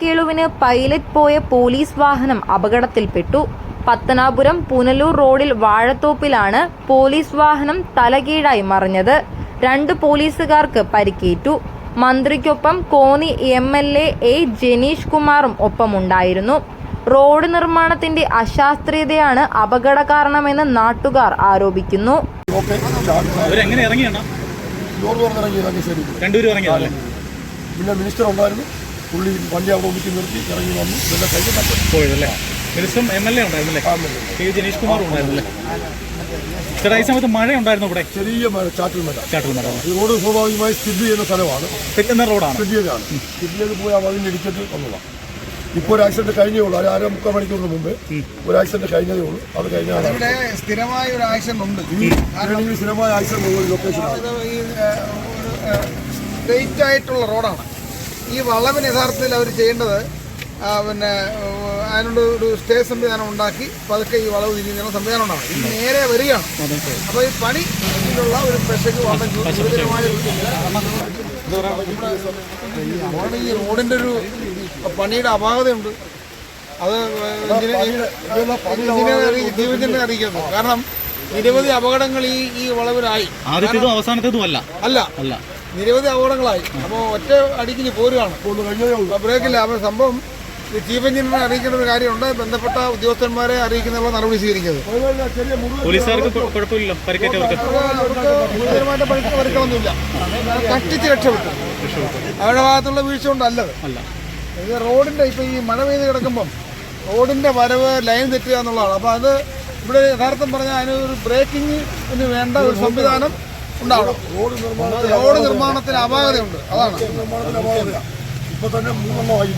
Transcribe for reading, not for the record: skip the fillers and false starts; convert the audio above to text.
കേളുവിന് pilot പോയ police വാഹനം അപകടത്തിൽപ്പെട്ടു. പത്തനാപുരം പുനലൂർ റോഡിൽ വാഴത്തോപ്പിലാണ് പോലീസ് വാഹനം തലകീഴായി മറിഞ്ഞത്. 2 പോലീസുകാർക്ക് പരിക്കേറ്റു. മന്ത്രിക്കൊപ്പം കോന്നി MLA A ജനീഷ് കുമാറും ഒപ്പമുണ്ടായിരുന്നു. റോഡ് നിർമ്മാണത്തിന്റെ അശാസ്ത്രീയതയാണ് അപകട കാരണമെന്ന് നാട്ടുകാർ ആരോപിക്കുന്നു. പിന്നെ മിനിസ്റ്റർ ഉണ്ടായിരുന്നു, പുള്ളി വണ്ടി അവിടെ ഒന്നിച്ച് നിർത്തി ഇറങ്ങി വന്നു. പോയതല്ലേ? മിനിസ്റ്ററും MLA ഉണ്ടായിരുന്നല്ലേ? A ജനീഷ് കുമാർ ഉണ്ടായിരുന്നല്ലേ? ഈ സമയത്ത് മഴ ഉണ്ടായിരുന്നു ഇവിടെ? ചെറിയ മഴ, ചാറ്റൽ മഴ. ഈ റോഡ് സ്വാഭാവികമായി സ്ഥിതി ചെയ്യുന്ന സ്ഥലമാണ്, റോഡാണ്. സ്ഥിതി പോയി ആ വഴിയിൽ ഇടിച്ചിട്ട് വന്നതാണ്. ഇപ്പോൾ ഒരു ആക്സിഡന്റ് കഴിഞ്ഞേ ഉള്ളൂ. 1.5-3 മണിക്കൂറിന് മുമ്പ് ഒരു ആക്സിഡന്റ് കഴിഞ്ഞതേ ഉള്ളൂ. അത് കഴിഞ്ഞാൽ സ്ഥിരമായ ഒരു ആക്സിഡന്റ് ഉണ്ട്. സ്ഥിരമായ ആക്സിഡന്റ് ഉള്ള ലൊക്കേഷനാണ്. സ്ട്രെയിറ്റ് ആയിട്ടുള്ള റോഡാണ്. ഈ വളവിന് യഥാർത്ഥത്തിൽ അവർ ചെയ്യേണ്ടത് പിന്നെ അതിനുള്ള ഒരു സ്റ്റേ സംവിധാനം ഉണ്ടാക്കി പതുക്കെ ഈ വളവ് തിരിഞ്ഞുള്ള സംവിധാനം ഉണ്ടാകും. ഇത് നേരെ വരികയാണ്. അപ്പോൾ ഈ പണിയിലുള്ള ഒരു പ്രശ്നക്ക് വളരെ ഗുരുതരമായ ഈ റോഡിൻ്റെ ഒരു പണിയുടെ അപാകതയുണ്ട്. അത് ജീവജനെ അറിയിക്കുന്നു. കാരണം നിരവധി അപകടങ്ങൾ ഈ വളവിലായി. അവസാനത്തേതും അല്ല, നിരവധി അപകടങ്ങളായി. അപ്പോൾ ഒറ്റ അടിക്കിഞ്ഞ് പോരുകയാണ്, ബ്രേക്കില്ല. അപ്പോൾ സംഭവം ചീഫ് എഞ്ചിനീയറിനെ അറിയിക്കേണ്ട ഒരു കാര്യമുണ്ട്. ബന്ധപ്പെട്ട ഉദ്യോഗസ്ഥന്മാരെ അറിയിക്കുന്നതിനുള്ള നടപടി സ്വീകരിക്കുന്നത്. ഗുരുതരമായിട്ട് പരിക്കൊന്നുമില്ല, കട്ടിച്ച് രക്ഷപ്പെട്ടു. അവരുടെ ഭാഗത്തുള്ള വീഴ്ച കൊണ്ടല്ലത്. ഇത് റോഡിൻ്റെ ഇപ്പം ഈ മഴ പെയ്ത് കിടക്കുമ്പം റോഡിൻ്റെ വരവ് ലൈൻ തെറ്റുക എന്നുള്ളതാണ്. അപ്പോൾ അത് ഇവിടെ യഥാർത്ഥം പറഞ്ഞാൽ അതിനൊരു ബ്രേക്കിങ്ങിന് വേണ്ട ഒരു സംവിധാനം ഉണ്ടാവണം. റോഡ് നിർമ്മാണത്തിന് അപാകതയുണ്ട്, അതാണ്. ഇപ്പൊ തന്നെ 3 എണ്ണമായി.